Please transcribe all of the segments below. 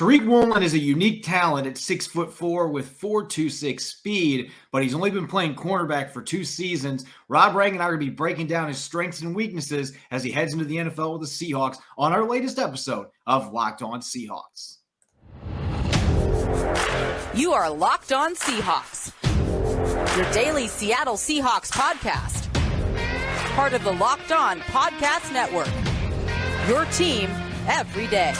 Tariq Woolen is a unique talent at 6'4" with 4.26 speed, but he's only been playing cornerback for 2 seasons. Rob Rang and I are going to be breaking down his strengths and weaknesses as he heads into the NFL with the Seahawks on our latest episode of Locked On Seahawks. You are Locked On Seahawks, your daily Seattle Seahawks podcast. Part of the Locked On Podcast Network, your team every day.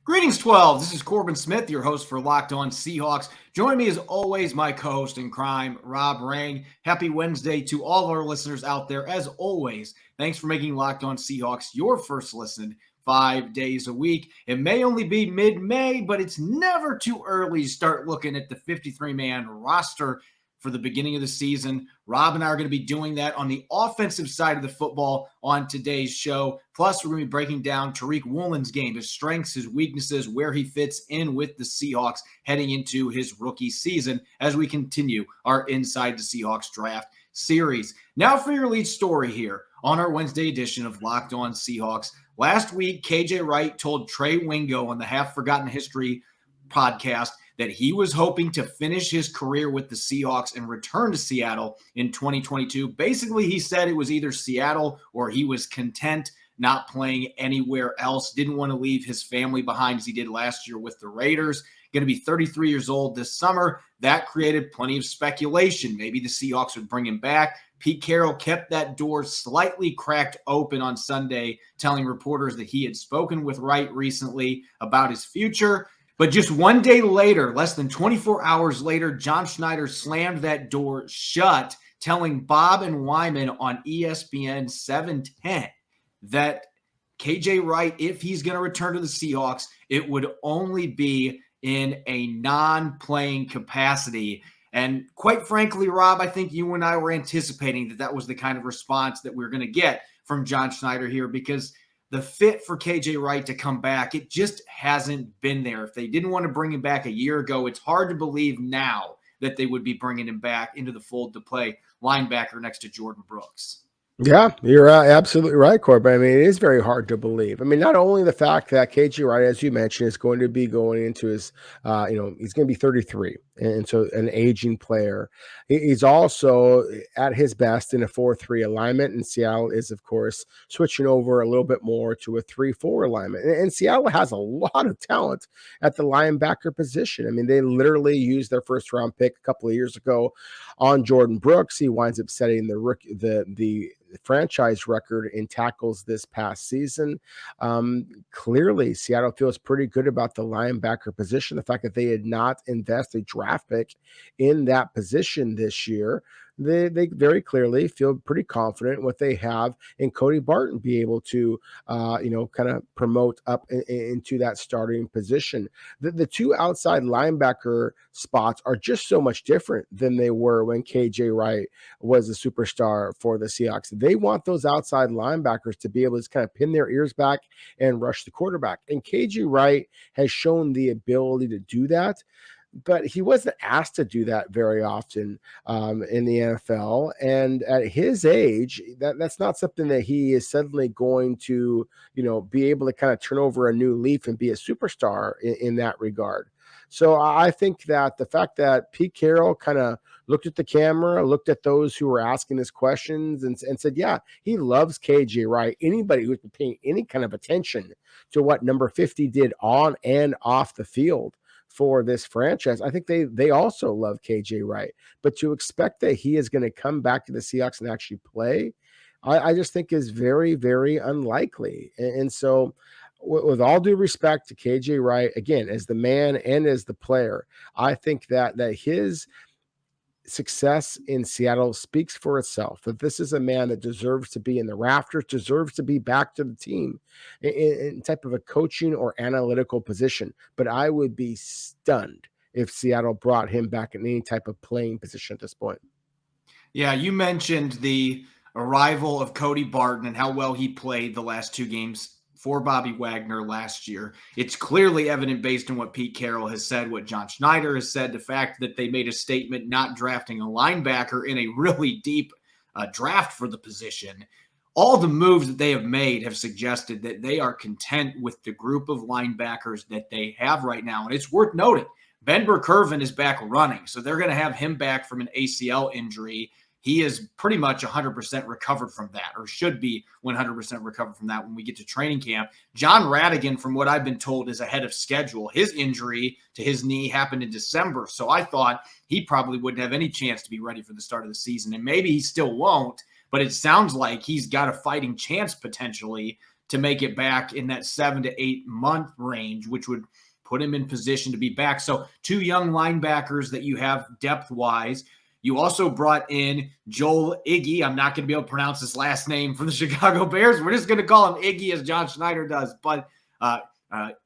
Greetings, 12. This is Corbin Smith, your host for Locked On Seahawks. Join me as always, my co-host in crime, Rob Rang. Happy Wednesday to all of our listeners out there. As always, thanks for making Locked On Seahawks your first listen 5 days a week. It may only be mid-May, but it's never too early to start looking at the 53-man roster for the beginning of the season. Rob and I are going to be doing that on the offensive side of the football on today's show. Plus, we're going to be breaking down Tariq Woolen's game, his strengths, his weaknesses, where he fits in with the Seahawks heading into his rookie season as we continue our Inside the Seahawks Draft series. Now for your lead story here on our Wednesday edition of Locked On Seahawks. Last week, KJ Wright told Trey Wingo on the Half Forgotten History podcast that he was hoping to finish his career with the Seahawks and return to Seattle in 2022. Basically, he said it was either Seattle or he was content not playing anywhere else. Didn't want to leave his family behind as he did last year with the Raiders. Going to be 33 years old this summer. That created plenty of speculation. Maybe the Seahawks would bring him back. Pete Carroll kept that door slightly cracked open on Sunday, telling reporters that he had spoken with Wright recently about his future. But just one day later, less than 24 hours later, John Schneider slammed that door shut, telling Bob and Wyman on ESPN 710 that KJ Wright, if he's going to return to the Seahawks, it would only be in a non-playing capacity. And quite frankly, Rob, I think you and I were anticipating that that was the kind of response that we were going to get from John Schneider here, because the fit for KJ Wright to come back, it just hasn't been there. If they didn't want to bring him back a year ago, it's hard to believe now that they would be bringing him back into the fold to play linebacker next to Jordan Brooks. Yeah, you're absolutely right, Corbin. I mean, it is very hard to believe. I mean, not only the fact that KJ Wright, as you mentioned, is going to be going into his, he's going to be 33, and so an aging player. He's also at his best in a 4-3 alignment, and Seattle is, of course, switching over a little bit more to a 3-4 alignment. And Seattle has a lot of talent at the linebacker position. I mean, they literally used their first-round pick a couple of years ago on Jordan Brooks. He winds up setting the franchise record in tackles this past season. Clearly, Seattle feels pretty good about the linebacker position. The fact that they had not invested a draft pick in that position this year, they very clearly feel pretty confident what they have in Cody Barton be able to, kind of promote up into that starting position. The two outside linebacker spots are just so much different than they were when KJ Wright was a superstar for the Seahawks. They want those outside linebackers to be able to kind of pin their ears back and rush the quarterback. And KJ Wright has shown the ability to do that, but he wasn't asked to do that very often in the NFL. And at his age, that's not something that he is suddenly going to, be able to kind of turn over a new leaf and be a superstar in that regard. So I think that the fact that Pete Carroll kind of looked at the camera, looked at those who were asking his questions and said, yeah, he loves KJ Wright. Anybody who's paying any kind of attention to what number 50 did on and off the field for this franchise, I think they also love KJ Wright. But to expect that he is going to come back to the Seahawks and actually play, I just think is very, very unlikely. And so with all due respect to KJ Wright, again, as the man and as the player, I think that his success in Seattle speaks for itself, that this is a man that deserves to be in the rafters, deserves to be back to the team in type of a coaching or analytical position. But I would be stunned if Seattle brought him back in any type of playing position at this point. Yeah, you mentioned the arrival of Cody Barton and how well he played the last 2 games for Bobby Wagner last year. It's clearly evident based on what Pete Carroll has said, what John Schneider has said, the fact that they made a statement not drafting a linebacker in a really deep draft for the position. All the moves that they have made have suggested that they are content with the group of linebackers that they have right now. And it's worth noting, Ben Burkervin is back running, so they're going to have him back from an ACL injury. He is pretty much 100% recovered from that, or should be 100% recovered from that when we get to training camp. John Radigan, from what I've been told, is ahead of schedule. His injury to his knee happened in December, so I thought he probably wouldn't have any chance to be ready for the start of the season, and maybe he still won't, but it sounds like he's got a fighting chance potentially to make it back in that 7 to 8 month range, which would put him in position to be back. So 2 young linebackers that you have depth-wise. You also brought in Joel Iggy. I'm not going to be able to pronounce his last name for the Chicago Bears. We're just going to call him Iggy as John Schneider does. But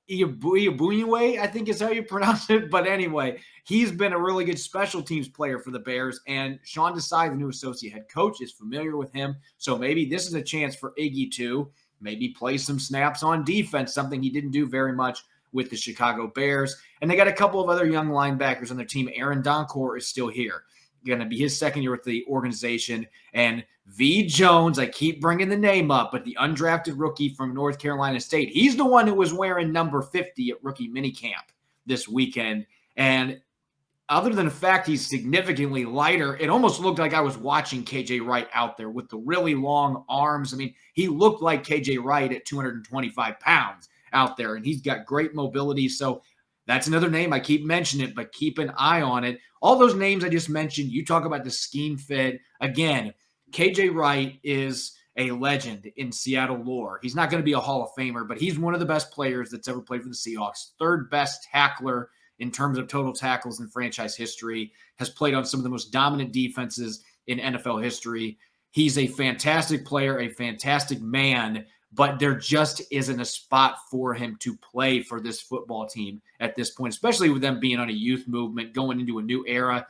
Iyabunywe, I think is how you pronounce it. But anyway, he's been a really good special teams player for the Bears. And Sean Desai, the new associate head coach, is familiar with him. So maybe this is a chance for Iggy to maybe play some snaps on defense, something he didn't do very much with the Chicago Bears. And they got a couple of other young linebackers on their team. Aaron Doncourt is still here. Going to be his second year with the organization. And V. Jones, I keep bringing the name up, but the undrafted rookie from North Carolina State, he's the one who was wearing number 50 at rookie minicamp this weekend. And other than the fact he's significantly lighter, it almost looked like I was watching KJ Wright out there with the really long arms. I mean, he looked like KJ Wright at 225 pounds out there, and he's got great mobility. So that's another name. I keep mentioning it, but keep an eye on it. All those names I just mentioned, you talk about the scheme fit. Again, KJ Wright is a legend in Seattle lore. He's not going to be a Hall of Famer, but he's one of the best players that's ever played for the Seahawks. 3rd best tackler in terms of total tackles in franchise history, has played on some of the most dominant defenses in NFL history. He's a fantastic player, a fantastic man, but there just isn't a spot for him to play for this football team at this point, especially with them being on a youth movement, going into a new era.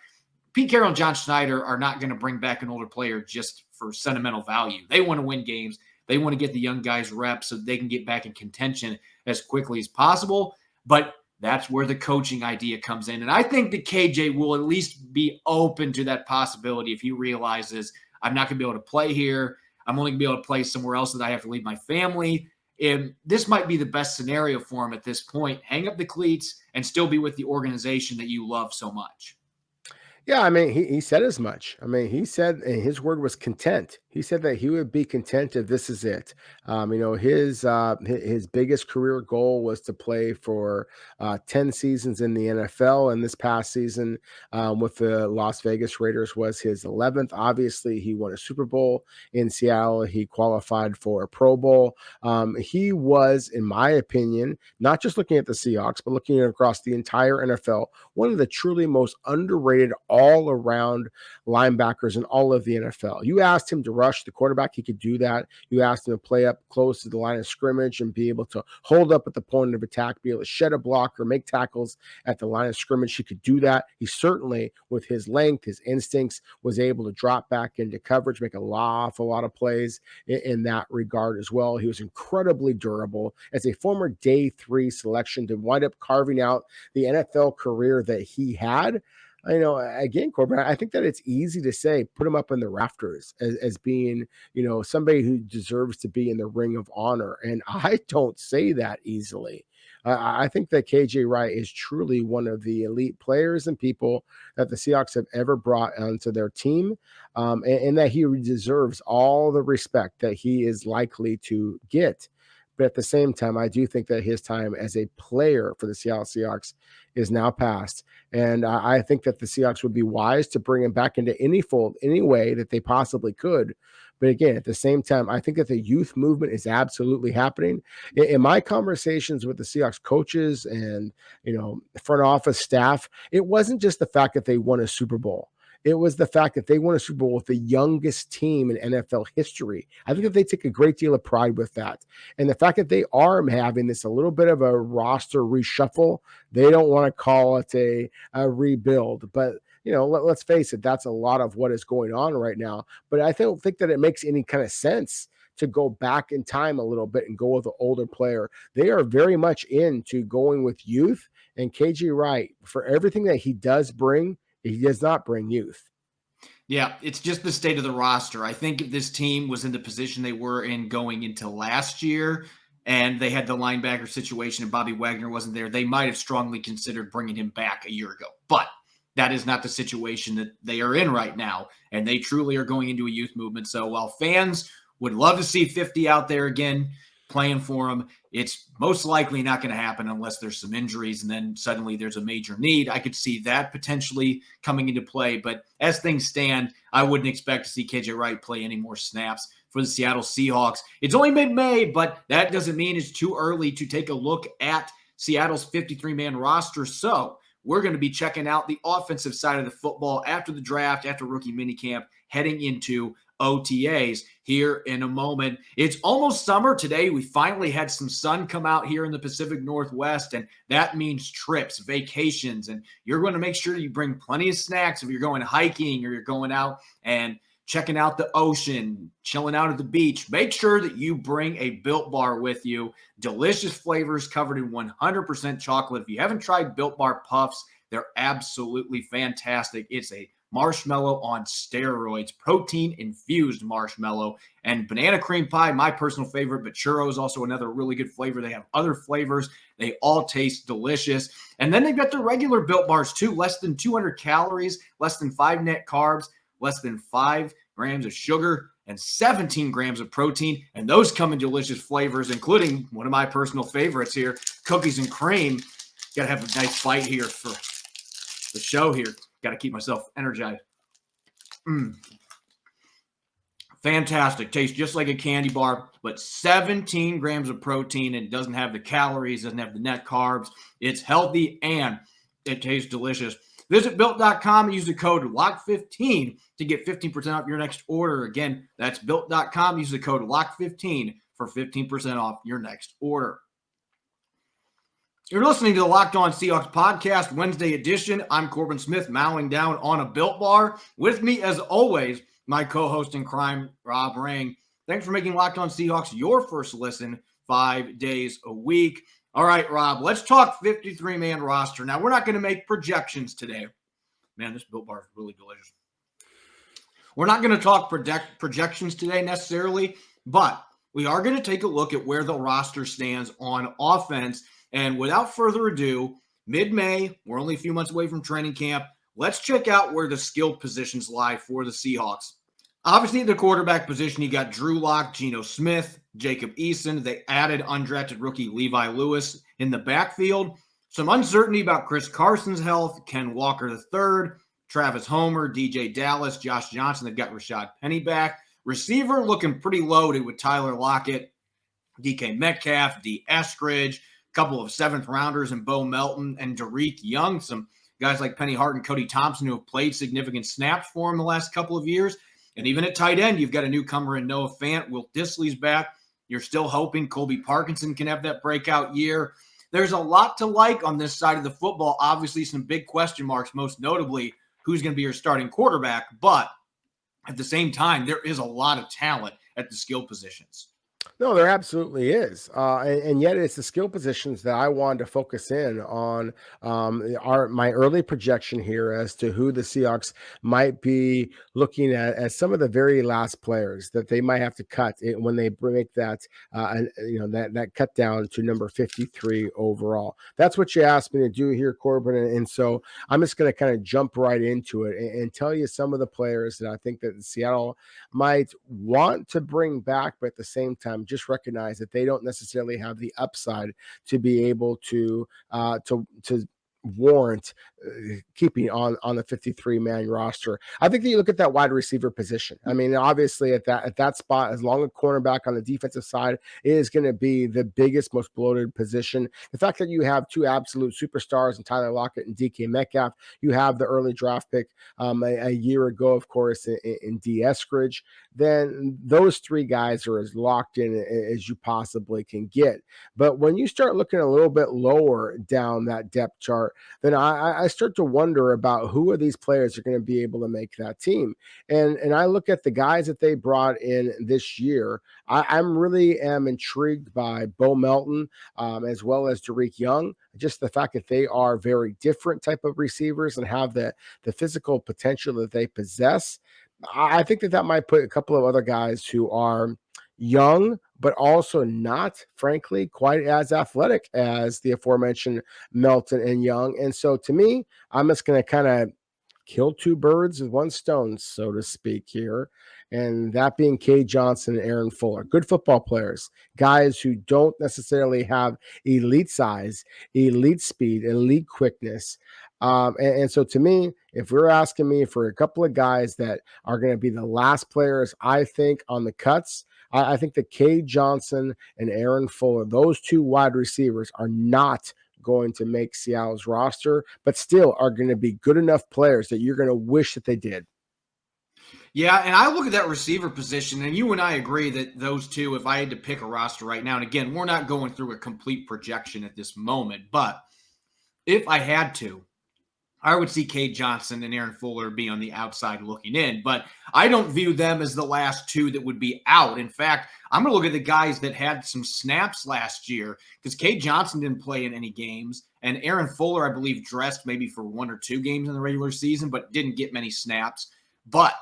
Pete Carroll and John Schneider are not going to bring back an older player just for sentimental value. They want to win games. They want to get the young guys reps so they can get back in contention as quickly as possible. But that's where the coaching idea comes in. And I think that KJ will at least be open to that possibility if he realizes I'm not going to be able to play here. I'm only going to be able to play somewhere else that I have to leave my family. And this might be the best scenario for him at this point. Hang up the cleats and still be with the organization that you love so much. Yeah, I mean, he said as much. I mean, he said, and his word was content. He said that he would be content if this is it. His biggest career goal was to play for 10 seasons in the NFL, and this past season with the Las Vegas Raiders was his 11th. Obviously, he won a Super Bowl in Seattle. He qualified for a Pro Bowl. He was, in my opinion, not just looking at the Seahawks, but looking across the entire NFL, one of the truly most underrated all-around linebackers in all of the NFL. You asked him to rush the quarterback, he could do that. You asked him to play up close to the line of scrimmage and be able to hold up at the point of attack, be able to shed a block or make tackles at the line of scrimmage. He could do that. He certainly, with his length, his instincts, was able to drop back into coverage, make a lot of plays in that regard as well. He was incredibly durable. As a former day 3 selection to wind up carving out the NFL career that he had, again, Corbin, I think that it's easy to say, put him up in the rafters as being, somebody who deserves to be in the ring of honor. And I don't say that easily. I think that KJ Wright is truly one of the elite players and people that the Seahawks have ever brought onto their team, and that he deserves all the respect that he is likely to get. But at the same time, I do think that his time as a player for the Seattle Seahawks is now past. And I think that the Seahawks would be wise to bring him back into any fold, any way that they possibly could. But again, at the same time, I think that the youth movement is absolutely happening. In my conversations with the Seahawks coaches and, front office staff, it wasn't just the fact that they won a Super Bowl. It was the fact that they won a Super Bowl with the youngest team in NFL history. I think that they take a great deal of pride with that. And the fact that they are having this a little bit of a roster reshuffle, they don't want to call it a rebuild. But, let's face it, that's a lot of what is going on right now. But I don't think that it makes any kind of sense to go back in time a little bit and go with an older player. They are very much into going with youth. And KJ Wright, for everything that he does bring, he does not bring youth. Yeah, it's just the state of the roster. I think if this team was in the position they were in going into last year, and they had the linebacker situation and Bobby Wagner wasn't there, they might have strongly considered bringing him back a year ago. But that is not the situation that they are in right now, and they truly are going into a youth movement. So while fans would love to see 50 out there again playing for them, it's most likely not going to happen unless there's some injuries and then suddenly there's a major need. I could see that potentially coming into play, but as things stand, I wouldn't expect to see KJ Wright play any more snaps for the Seattle Seahawks. It's only mid-May, but that doesn't mean it's too early to take a look at Seattle's 53-man roster. So we're going to be checking out the offensive side of the football after the draft, after rookie minicamp, heading into OTAs here in a moment. It's almost summer today. We finally had some sun come out here in the Pacific Northwest, and that means trips, vacations, and you're going to make sure you bring plenty of snacks if you're going hiking or you're going out and checking out the ocean, chilling out at the beach. Make sure that you bring a Built Bar with you. Delicious flavors covered in 100% chocolate. If you haven't tried Built Bar Puffs, they're absolutely fantastic. It's a marshmallow on steroids, protein-infused marshmallow, and banana cream pie, my personal favorite, but churro is also another really good flavor. They have other flavors. They all taste delicious. And then they've got the regular Built Bars too, less than 200 calories, less than 5 net carbs, less than 5 grams of sugar, and 17 grams of protein. And those come in delicious flavors, including one of my personal favorites here, cookies and cream. Got to have a nice bite here for the show here. Got to keep myself energized. Fantastic. Tastes just like a candy bar, but 17 grams of protein. And it doesn't have the calories, doesn't have the net carbs. It's healthy and it tastes delicious. Visit Built.com and use the code LOCK15 to get 15% off your next order. Again, that's Built.com. Use the code LOCK15 for 15% off your next order. You're listening to the Locked On Seahawks podcast, Wednesday edition. I'm Corbin Smith, mowing down on a Built Bar. With me, as always, my co-host in crime, Rob Rang. Thanks for making Locked On Seahawks your first listen 5 days a week. All right, Rob, let's talk 53-man roster. Now, we're not going to make projections today. Man, this Built Bar is really delicious. We're not going to talk projections today necessarily, but we are going to take a look at where the roster stands on offense. And without further ado, mid-May, we're only a few months away from training camp. Let's check out where the skill positions lie for the Seahawks. Obviously, the quarterback position, you got Drew Lock, Geno Smith, Jacob Eason. They added undrafted rookie Levi Lewis in the backfield. Some uncertainty about Chris Carson's health, Ken Walker III, Travis Homer, DJ Dallas, Josh Johnson. They've got Rashad Penny back. Receiver looking pretty loaded with Tyler Lockett, DK Metcalf, D. Eskridge, couple of 7th rounders in Bo Melton and Tariq Young, some guys like Penny Hart and Cody Thompson who have played significant snaps for him the last couple of years. And even at tight end, you've got a newcomer in Noah Fant. Will Dissly's back. You're still hoping Colby Parkinson can have that breakout year. There's a lot to like on this side of the football. Obviously, some big question marks, most notably who's going to be your starting quarterback. But at the same time, there is a lot of talent at the skill positions. No, there absolutely is. And yet it's the skill positions that I wanted to focus in on my early projection here as to who the Seahawks might be looking at as some of the very last players that they might have to cut when they make that, that cut down to number 53 overall. That's what you asked me to do here, Corbin. And so I'm just going to kind of jump right into it and tell you some of the players that I think that Seattle might want to bring back, but at the same time, just recognize that they don't necessarily have the upside to be able to warrant keeping on the 53-man roster. I think that you look at that wide receiver position. I mean, obviously at that spot, as long as cornerback on the defensive side, it is going to be the biggest, most bloated position. The fact that you have two absolute superstars in Tyler Lockett and DK Metcalf, you have the early draft pick a year ago, of course, in D. Eskridge, then those three guys are as locked in as you possibly can get. But when you start looking a little bit lower down that depth chart, then I start to wonder about who of these players are going to be able to make that team. And I look at the guys that they brought in this year. I'm really am intrigued by Bo Melton, as well as Tariq Young. Just the fact that they are very different type of receivers and have the physical potential that they possess. I think that might put a couple of other guys who are young, but also not, frankly, quite as athletic as the aforementioned Melton and Young. And so to me, I'm just going to kind of kill two birds with one stone, so to speak, here. And that being Cade Johnson and Aaron Fuller, good football players, guys who don't necessarily have elite size, elite speed, elite quickness. And so to me, if we're asking me for a couple of guys that are going to be the last players, I think on the cuts, I think that Cade Johnson and Aaron Fuller, those two wide receivers, are not going to make Seattle's roster, but still are going to be good enough players that you're going to wish that they did. Yeah, and I look at that receiver position, and you and I agree that those two, if I had to pick a roster right now, and again, we're not going through a complete projection at this moment, but if I had to, I would see Cade Johnson and Aaron Fuller be on the outside looking in, but I don't view them as the last two that would be out. In fact, I'm going to look at the guys that had some snaps last year, because Cade Johnson didn't play in any games, and Aaron Fuller, I believe, dressed maybe for 1 or 2 games in the regular season, but didn't get many snaps. But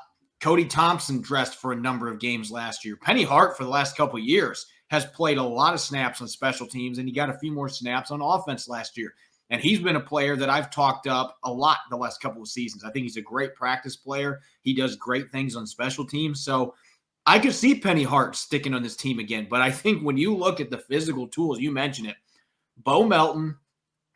Cody Thompson dressed for a number of games last year. Penny Hart, for the last couple of years, has played a lot of snaps on special teams, and he got a few more snaps on offense last year. And he's been a player that I've talked up a lot the last couple of seasons. I think he's a great practice player. He does great things on special teams. So I could see Penny Hart sticking on this team again. But I think when you look at the physical tools, you mentioned it, Bo Melton,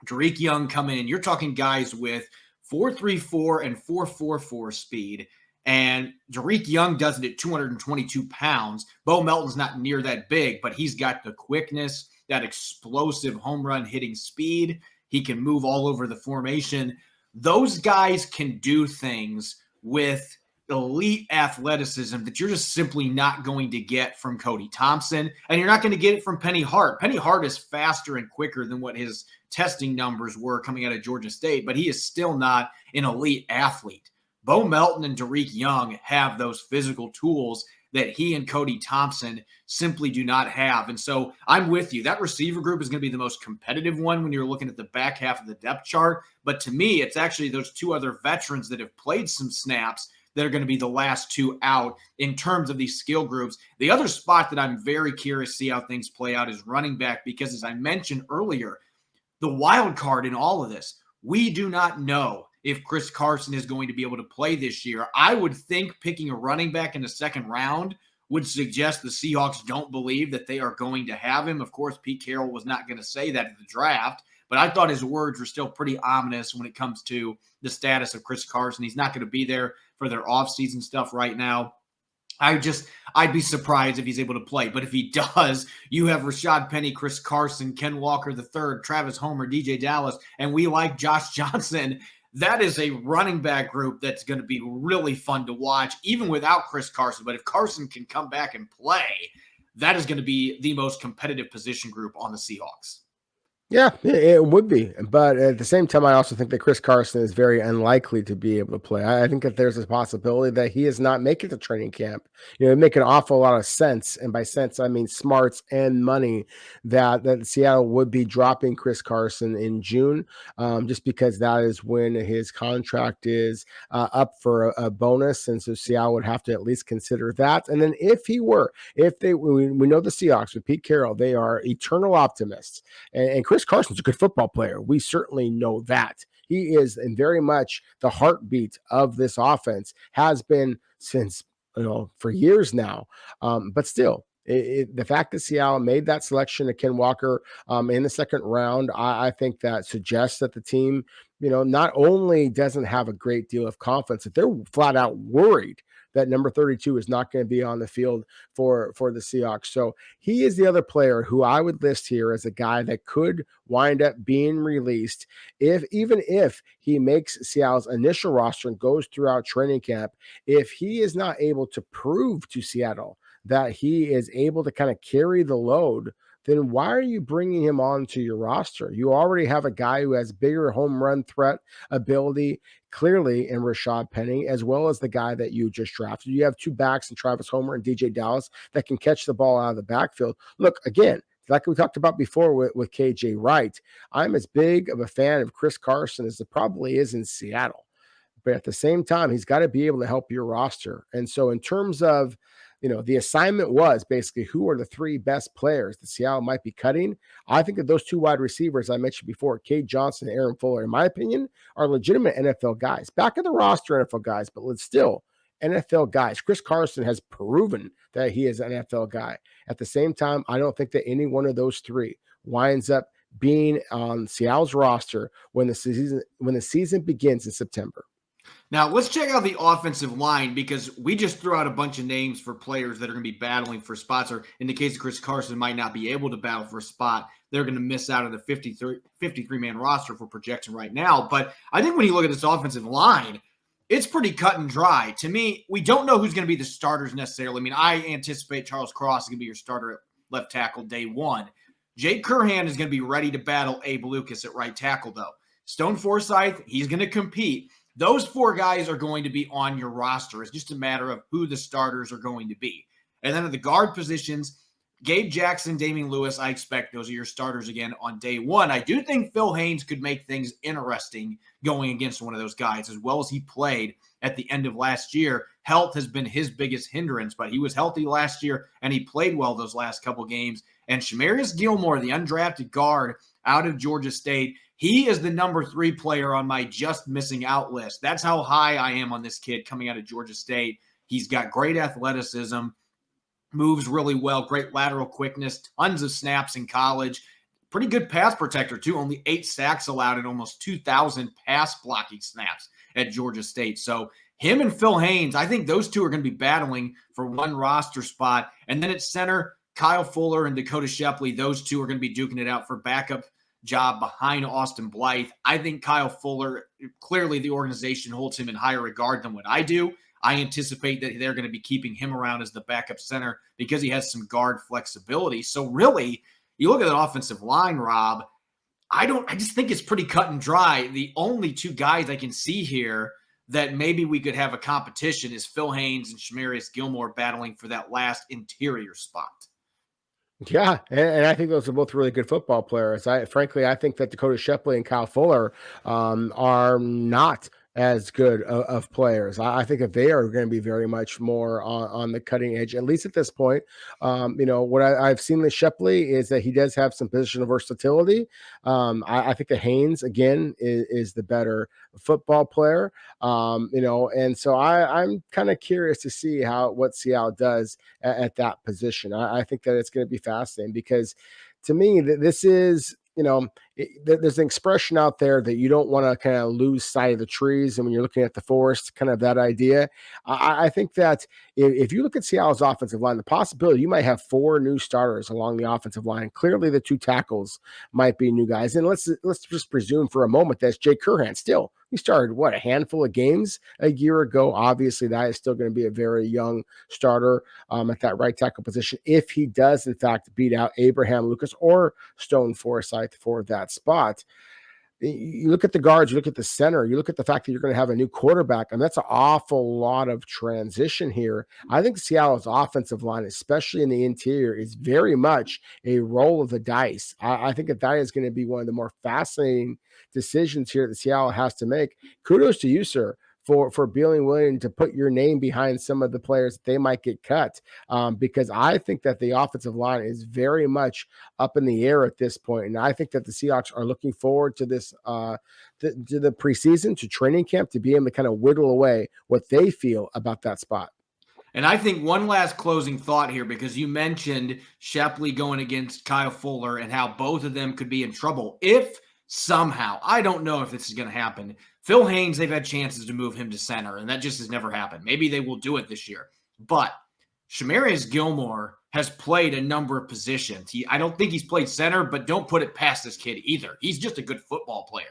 Tariq Young come in, you're talking guys with 4.34 and 4.44 speed. And Tariq Young does it at 222 pounds. Bo Melton's not near that big, but he's got the quickness, that explosive home run hitting speed. He can move all over the formation. Those guys can do things with elite athleticism that you're just simply not going to get from Cody Thompson, and you're not going to get it from Penny Hart. Penny Hart is faster and quicker than what his testing numbers were coming out of Georgia State, but he is still not an elite athlete. Bo Melton and Tariq Young have those physical tools that he and Cody Thompson simply do not have. And so I'm with you. That receiver group is going to be the most competitive one when you're looking at the back half of the depth chart. But to me, it's actually those two other veterans that have played some snaps that are going to be the last two out in terms of these skill groups. The other spot that I'm very curious to see how things play out is running back, because as I mentioned earlier, the wild card in all of this, we do not know if Chris Carson is going to be able to play this year. I would think picking a running back in the second round would suggest the Seahawks don't believe that they are going to have him. Of course, Pete Carroll was not going to say that at the draft, but I thought his words were still pretty ominous when it comes to the status of Chris Carson. He's not going to be there for their offseason stuff right now. I'd be surprised if he's able to play. But if he does, you have Rashad Penny, Chris Carson, Ken Walker III, Travis Homer, DJ Dallas, and we like Josh Johnson. That is a running back group that's going to be really fun to watch, even without Chris Carson. But if Carson can come back and play, that is going to be the most competitive position group on the Seahawks. Yeah, it would be. But at the same time, I also think that Chris Carson is very unlikely to be able to play. I think that there's a possibility that he is not making the training camp. It would make an awful lot of sense. And by sense, I mean smarts and money that Seattle would be dropping Chris Carson in June, just because that is when his contract is up for a bonus. And so Seattle would have to at least consider that. And then we know the Seahawks with Pete Carroll, they are eternal optimists. And Chris Carson's a good football player. We certainly know that. He is and very much the heartbeat of this offense, has been since, for years now. But still, the fact that Seattle made that selection of Ken Walker in the second round, I think that suggests that the team, not only doesn't have a great deal of confidence, that they're flat out worried that number 32 is not going to be on the field for the Seahawks. So he is the other player who I would list here as a guy that could wind up being released even if he makes Seattle's initial roster and goes throughout training camp. If he is not able to prove to Seattle that he is able to kind of carry the load, then why are you bringing him onto your roster? You already have a guy who has bigger home run threat ability, clearly, in Rashad Penny, as well as the guy that you just drafted. You have two backs in Travis Homer and DJ Dallas that can catch the ball out of the backfield. Look, again, like we talked about before with KJ Wright, I'm as big of a fan of Chris Carson as it probably is in Seattle. But at the same time, he's got to be able to help your roster. And so in terms of, the assignment was basically who are the three best players that Seattle might be cutting. I think that those two wide receivers I mentioned before, Cade Johnson and Aaron Fuller, in my opinion, are legitimate NFL guys. Back of the roster NFL guys, but let's still NFL guys. Chris Carson has proven that he is an NFL guy. At the same time, I don't think that any one of those three winds up being on Seattle's roster when the season begins in September. Now, let's check out the offensive line, because we just threw out a bunch of names for players that are going to be battling for spots, or in the case of Chris Carson, might not be able to battle for a spot. They're going to miss out on the 53-man roster for projection right now. But I think when you look at this offensive line, it's pretty cut and dry. To me, we don't know who's going to be the starters necessarily. I mean, I anticipate Charles Cross is going to be your starter at left tackle day one. Jake Curhan is going to be ready to battle Abe Lucas at right tackle, though. Stone Forsythe, he's going to compete. Those four guys are going to be on your roster. It's just a matter of who the starters are going to be. And then at the guard positions, Gabe Jackson, Damian Lewis, I expect those are your starters again on day one. I do think Phil Haynes could make things interesting going against one of those guys, as well as he played at the end of last year. Health has been his biggest hindrance, but he was healthy last year, and he played well those last couple games. And Shamarius Gilmore, the undrafted guard out of Georgia State, he is the number 3 player on my just missing out list. That's how high I am on this kid coming out of Georgia State. He's got great athleticism, moves really well, great lateral quickness, tons of snaps in college. Pretty good pass protector, too. Only 8 sacks allowed in almost 2,000 pass blocking snaps at Georgia State. So him and Phil Haynes, I think those two are going to be battling for one roster spot. And then at center, Kyle Fuller and Dakota Shepley, those two are going to be duking it out for backup job behind Austin Blythe. I think Kyle Fuller, clearly the organization holds him in higher regard than what I do. I anticipate that they're going to be keeping him around as the backup center because he has some guard flexibility. So really, you look at the offensive line, Rob, I just think it's pretty cut and dry. The only two guys I can see here that maybe we could have a competition is Phil Haynes and Shamarius Gilmore battling for that last interior spot. Yeah, and I think those are both really good football players. I think that Dakota Shepley and Kyle Fuller are not as good of players. I think that they are going to be very much more on the cutting edge, at least at this point. What I've seen with Shepley is that he does have some positional versatility. I think that Haynes, again, is the better football player. And so I'm kind of curious to see what Seattle does at that position. I think that it's going to be fascinating because to me, this is, there's an expression out there that you don't want to kind of lose sight of the trees. And when you're looking at the forest, kind of that idea. I think that if you look at Seattle's offensive line, the possibility you might have 4 new starters along the offensive line. Clearly, the 2 tackles might be new guys. And let's just presume for a moment that's Jake Curhan still. He started, a handful of games a year ago. Obviously, that is still going to be a very young starter at that right tackle position if he does, in fact, beat out Abraham Lucas or Stone Forsythe for that spot. You look at the guards, you look at the center, you look at the fact that you're going to have a new quarterback, and that's an awful lot of transition here. I think Seattle's offensive line, especially in the interior, is very much a roll of the dice. I think that is going to be one of the more fascinating decisions here that Seattle has to make. Kudos to you, sir, for being willing to put your name behind some of the players that they might get cut, because I think that the offensive line is very much up in the air at this point. And I think that the Seahawks are looking forward to this, to the preseason, to training camp, to be able to kind of whittle away what they feel about that spot. And I think one last closing thought here, because you mentioned Shepley going against Kyle Fuller and how both of them could be in trouble. If somehow, I don't know if this is going to happen, Phil Haynes, they've had chances to move him to center, and that just has never happened. Maybe they will do it this year. But Shamarius Gilmore has played a number of positions. I don't think he's played center, but don't put it past this kid either. He's just a good football player.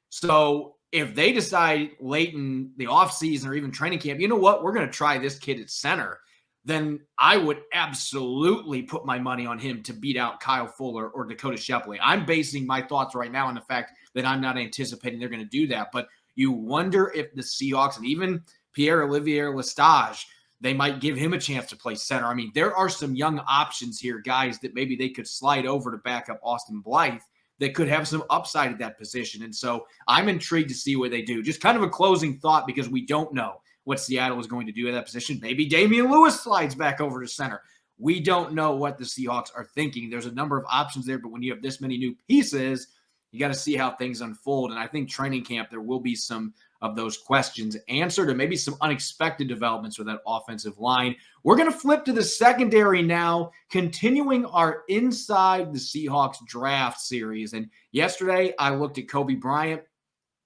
So if they decide late in the offseason or even training camp, you know what, we're going to try this kid at center, then I would absolutely put my money on him to beat out Kyle Fuller or Dakota Shepley. I'm basing my thoughts right now on the fact that I'm not anticipating they're going to do that. But you wonder if the Seahawks and even Pierre-Olivier Lestage, they might give him a chance to play center. I mean, there are some young options here, guys, that maybe they could slide over to back up Austin Blythe that could have some upside at that position. And so I'm intrigued to see what they do. Just kind of a closing thought, because we don't know what Seattle is going to do at that position. Maybe Damian Lewis slides back over to center. We don't know what the Seahawks are thinking. There's a number of options there, but when you have this many new pieces, you got to see how things unfold. And I think training camp, there will be some of those questions answered, and maybe some unexpected developments with that offensive line. We're going to flip to the secondary now, continuing our Inside the Seahawks draft series. And yesterday I looked at Kobe Bryant,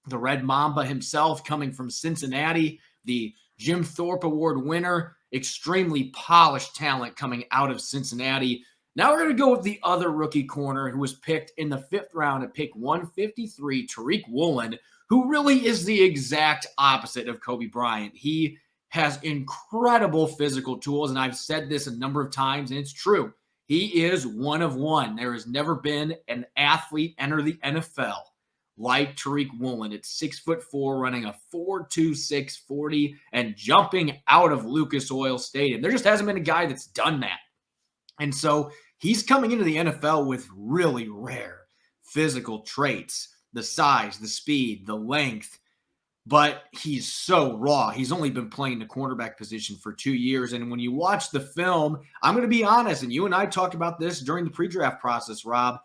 the Red Mamba himself, coming from Cincinnati, the Jim Thorpe Award winner, extremely polished talent coming out of Cincinnati. Now we're going to go with the other rookie corner who was picked in the 5th round at pick 153, Tariq Woolen, who really is the exact opposite of Kobe Bryant. He has incredible physical tools, and I've said this a number of times, and it's true. He is one of one. There has never been an athlete enter the NFL like Tariq Woolen. It's 6'4", running a 4.26 40 and jumping out of Lucas Oil Stadium. There just hasn't been a guy that's done that. And so he's coming into the NFL with really rare physical traits, the size, the speed, the length, but he's so raw. He's only been playing the cornerback position for 2 years. And when you watch the film, I'm going to be honest, and you and I talked about this during the pre-draft process, Rob,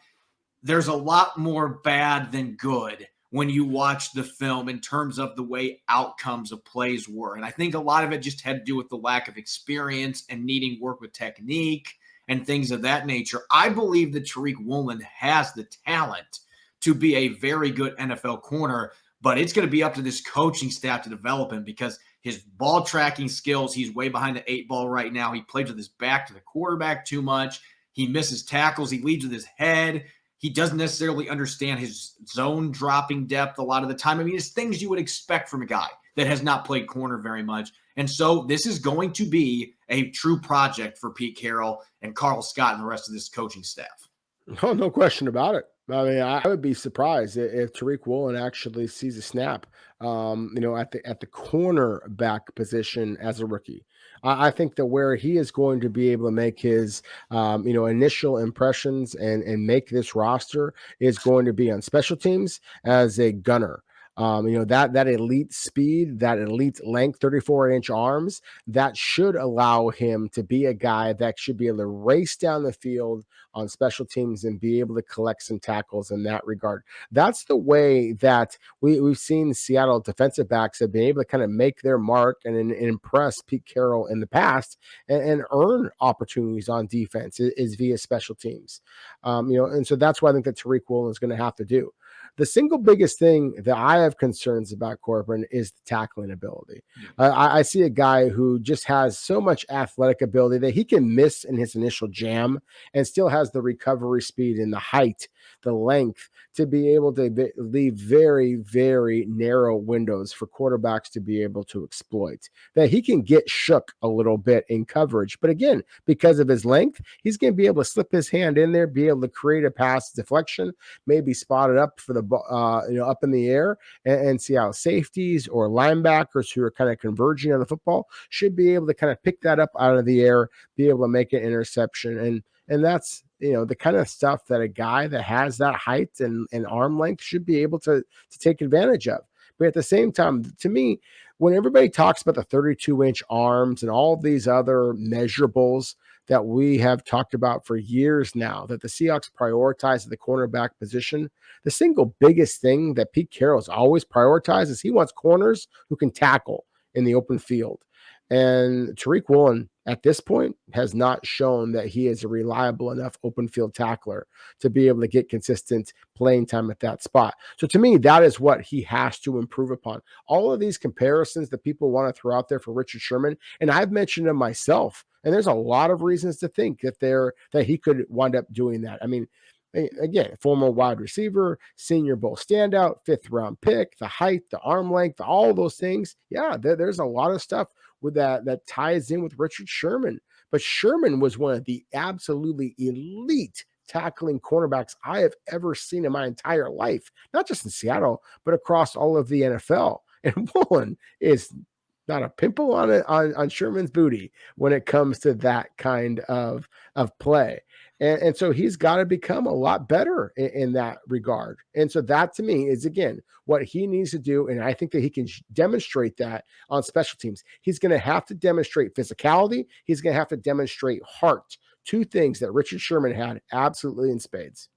there's a lot more bad than good when you watch the film in terms of the way outcomes of plays were. And I think a lot of it just had to do with the lack of experience and needing work with technique and things of that nature. I believe that Tariq Woolen has the talent to be a very good NFL corner, but it's going to be up to this coaching staff to develop him, because his ball tracking skills, he's way behind the 8 ball right now. He plays with his back to the quarterback too much. He misses tackles. He leads with his head. He doesn't necessarily understand his zone dropping depth a lot of the time. I mean, it's things you would expect from a guy that has not played corner very much. And so this is going to be a true project for Pete Carroll and Carl Scott and the rest of this coaching staff. Oh, no question about it. I mean, I would be surprised if Tariq Woolen actually sees a snap, at the cornerback position as a rookie. I think that where he is going to be able to make his, initial impressions and make this roster is going to be on special teams as a gunner. That elite speed, that elite length, 34-inch arms, that should allow him to be a guy that should be able to race down the field on special teams and be able to collect some tackles in that regard. That's the way that we've seen Seattle defensive backs have been able to kind of make their mark and impress Pete Carroll in the past and earn opportunities on defense is via special teams. And so that's what I think that Tariq Woolen is going to have to do. The single biggest thing that I have concerns about, Corbin, is the tackling ability. I see a guy who just has so much athletic ability that he can miss in his initial jam and still has the recovery speed and the height, the length to be able to leave very, very narrow windows for quarterbacks to be able to exploit. That he can get shook a little bit in coverage. But again, because of his length, he's going to be able to slip his hand in there, be able to create a pass deflection, maybe spot it up for the up in the air, and see how safeties or linebackers who are kind of converging on the football should be able to kind of pick that up out of the air, be able to make an interception. And that's, the kind of stuff that a guy that has that height and arm length should be able to take advantage of. But at the same time, to me, when everybody talks about the 32-inch arms and all these other measurables that we have talked about for years now, that the Seahawks prioritize the cornerback position, the single biggest thing that Pete Carroll's always prioritized is he wants corners who can tackle in the open field. And Tariq Woolen, at this point, has not shown that he is a reliable enough open field tackler to be able to get consistent playing time at that spot. So to me, that is what he has to improve upon. All of these comparisons that people want to throw out there for Richard Sherman, and I've mentioned them myself, and there's a lot of reasons to think that he could wind up doing that. I mean, again, former wide receiver, Senior Bowl standout, 5th round pick, the height, the arm length, all those things. Yeah, there's a lot of stuff with that ties in with Richard Sherman. But Sherman was one of the absolutely elite tackling cornerbacks I have ever seen in my entire life, not just in Seattle, but across all of the NFL. And Woolen is not a pimple on it on Sherman's booty when it comes to that kind of play. And so he's got to become a lot better in that regard. And so that to me is, again, what he needs to do. And I think that he can demonstrate that on special teams. He's going to have to demonstrate physicality. He's going to have to demonstrate heart. Two things that Richard Sherman had absolutely in spades.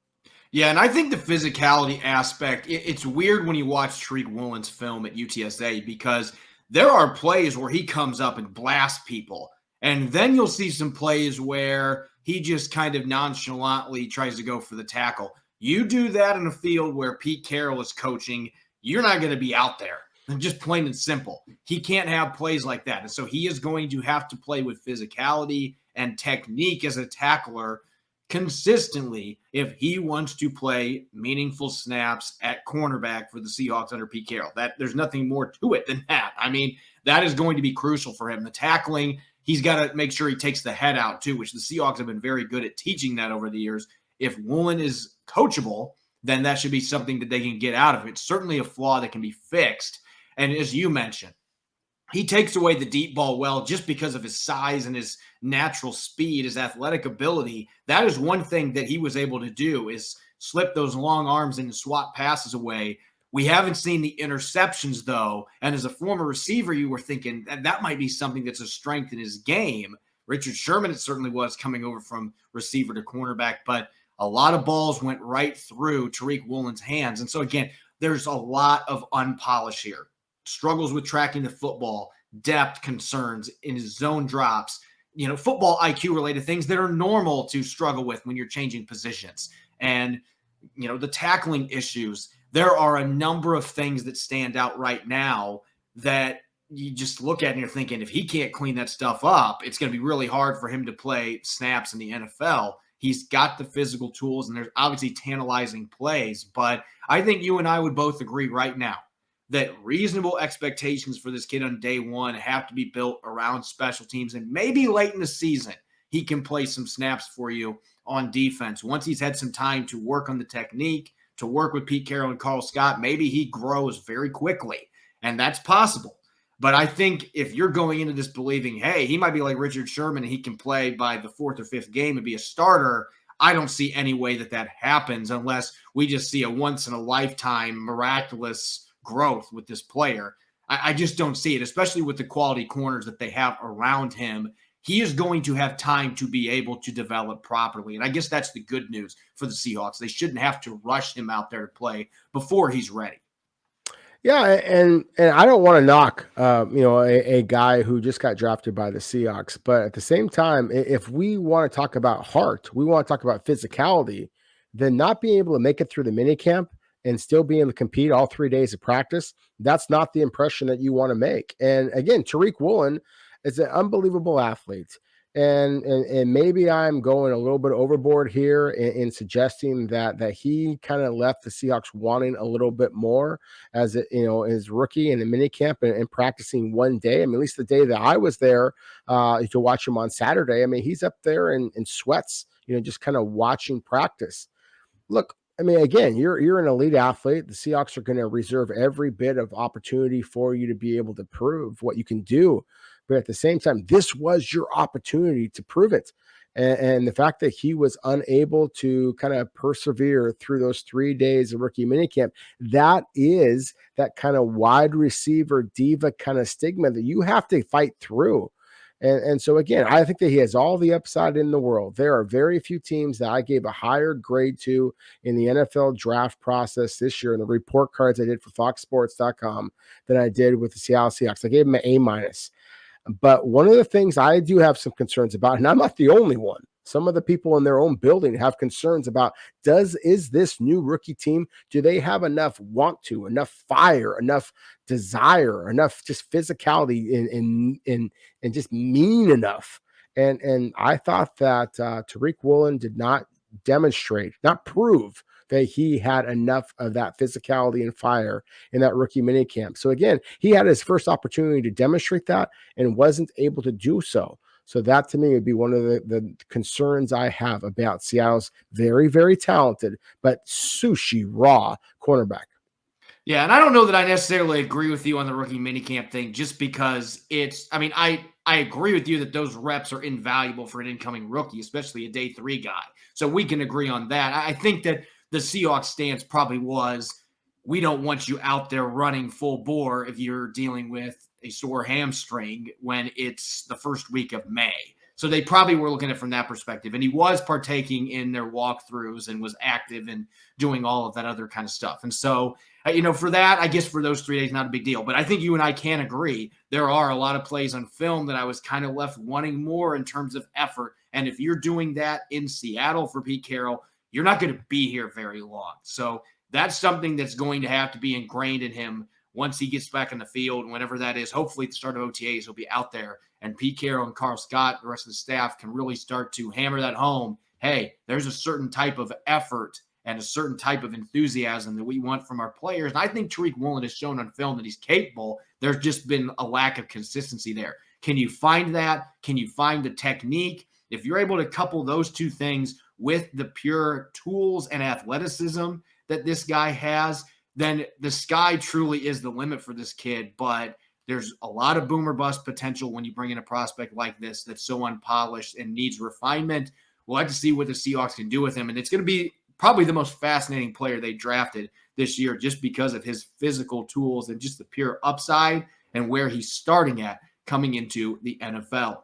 Yeah, and I think the physicality aspect, it's weird when you watch Tariq Woolen's film at UTSA, because there are plays where he comes up and blasts people. And then you'll see some plays where he just kind of nonchalantly tries to go for the tackle. You do that in a field where Pete Carroll is coaching, you're not going to be out there. Just plain and simple. He can't have plays like that. And so he is going to have to play with physicality and technique as a tackler consistently if he wants to play meaningful snaps at cornerback for the Seahawks under Pete Carroll. There's nothing more to it than that. I mean, that is going to be crucial for him. The tackling, he's got to make sure he takes the head out too, which the Seahawks have been very good at teaching that over the years. If Woolen is coachable, then that should be something that they can get out of. It's certainly a flaw that can be fixed. And as you mentioned, he takes away the deep ball well just because of his size and his natural speed, his athletic ability. That is one thing that he was able to do, is slip those long arms and swat passes away. We haven't seen the interceptions, though. And as a former receiver, you were thinking that might be something that's a strength in his game. Richard Sherman, it certainly was, coming over from receiver to cornerback, but a lot of balls went right through Tariq Woolen's hands. And so, again, there's a lot of unpolish here. Struggles with tracking the football, depth concerns in his zone drops, football IQ related things that are normal to struggle with when you're changing positions. And, the tackling issues. There are a number of things that stand out right now that you just look at and you're thinking, if he can't clean that stuff up, it's going to be really hard for him to play snaps in the NFL. He's got the physical tools, and there's obviously tantalizing plays. But I think you and I would both agree right now that reasonable expectations for this kid on day one have to be built around special teams. And maybe late in the season, he can play some snaps for you on defense. Once he's had some time to work on the technique, to work with Pete Carroll and Carl Scott, maybe he grows very quickly. And that's possible. But I think if you're going into this believing, hey, he might be like Richard Sherman and he can play by the fourth or fifth game and be a starter, I don't see any way that happens unless we just see a once-in-a-lifetime miraculous growth with this player. I just don't see it, especially with the quality corners that they have around him. He is going to have time to be able to develop properly. And I guess that's the good news for the Seahawks. They shouldn't have to rush him out there to play before he's ready. Yeah, and I don't want to knock, a guy who just got drafted by the Seahawks. But at the same time, if we want to talk about heart, we want to talk about physicality, then not being able to make it through the minicamp and still being able to compete all 3 days of practice, that's not the impression that you want to make. And again, Tariq Woolen is an unbelievable athlete. And maybe I'm going a little bit overboard here in suggesting that he kind of left the Seahawks wanting a little bit more as his rookie in the minicamp and practicing one day. I mean, at least the day that I was there to watch him on Saturday. I mean, he's up there in sweats, just kind of watching practice. Look, I mean, again, you're an elite athlete. The Seahawks are going to reserve every bit of opportunity for you to be able to prove what you can do. But at the same time, this was your opportunity to prove it. And the fact that he was unable to kind of persevere through those 3 days of rookie minicamp, that is that kind of wide receiver diva kind of stigma that you have to fight through. And so, again, I think that he has all the upside in the world. There are very few teams that I gave a higher grade to in the NFL draft process this year in the report cards I did for FoxSports.com than I did with the Seattle Seahawks. I gave him an A-. But one of the things I do have some concerns about, and I'm not the only one, some of the people in their own building have concerns about, is this new rookie team, do they have enough want to, enough fire, enough desire, enough just physicality and just mean enough? And I thought that Tariq Woolen did not demonstrate, not prove that he had enough of that physicality and fire in that rookie minicamp. So again, he had his first opportunity to demonstrate that and wasn't able to do so. So that to me would be one of the concerns I have about Seattle's very, very talented, but sushi raw cornerback. Yeah, and I don't know that I necessarily agree with you on the rookie minicamp thing just because I agree with you that those reps are invaluable for an incoming rookie, especially a day 3 guy. So we can agree on that. I think that the Seahawks stance probably was, we don't want you out there running full bore if you're dealing with a sore hamstring when it's the first week of May. So they probably were looking at it from that perspective. And he was partaking in their walkthroughs and was active in doing all of that other kind of stuff. And so, for that, I guess for those 3 days, not a big deal. But I think you and I can agree there are a lot of plays on film that I was kind of left wanting more in terms of effort. And if you're doing that in Seattle for Pete Carroll, you're not going to be here very long. So that's something that's going to have to be ingrained in him once he gets back in the field, whenever that is. Hopefully at the start of OTAs, he'll be out there. And Pete Carroll and Carl Scott, the rest of the staff, can really start to hammer that home. Hey, there's a certain type of effort and a certain type of enthusiasm that we want from our players. And I think Tariq Woolen has shown on film that he's capable. There's just been a lack of consistency there. Can you find that? Can you find the technique? If you're able to couple those two things with the pure tools and athleticism that this guy has, then the sky truly is the limit for this kid. But there's a lot of boomer bust potential when you bring in a prospect like this that's so unpolished and needs refinement. We'll have to see what the Seahawks can do with him. And it's going to be probably the most fascinating player they drafted this year just because of his physical tools and just the pure upside and where he's starting at coming into the NFL.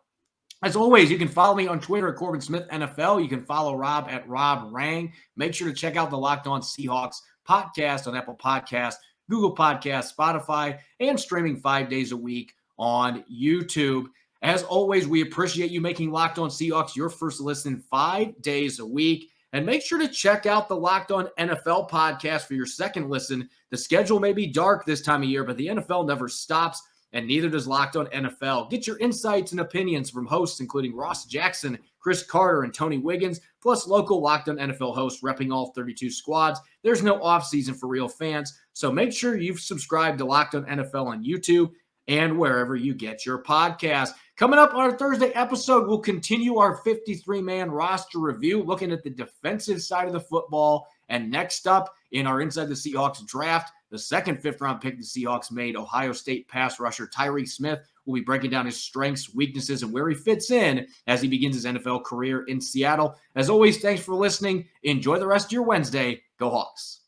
As always, you can follow me on Twitter at Corbin Smith NFL. You can follow Rob at Rob Rang. Make sure to check out the Locked On Seahawks podcast on Apple Podcasts, Google Podcasts, Spotify, and streaming 5 days a week on YouTube. As always, we appreciate you making Locked On Seahawks your first listen 5 days a week. And make sure to check out the Locked On NFL podcast for your second listen. The schedule may be dark this time of year, but the NFL never stops, and neither does Locked On NFL. Get your insights and opinions from hosts including Ross Jackson, Chris Carter, and Tony Wiggins, plus local Locked On NFL hosts repping all 32 squads. There's no offseason for real fans, so make sure you've subscribed to Locked On NFL on YouTube and wherever you get your podcast. Coming up on our Thursday episode, we'll continue our 53-man roster review, looking at the defensive side of the football. And next up in our Inside the Seahawks draft, the second fifth-round pick the Seahawks made, Ohio State pass rusher Tariq Smith. We'll be breaking down his strengths, weaknesses, and where he fits in as he begins his NFL career in Seattle. As always, thanks for listening. Enjoy the rest of your Wednesday. Go Hawks.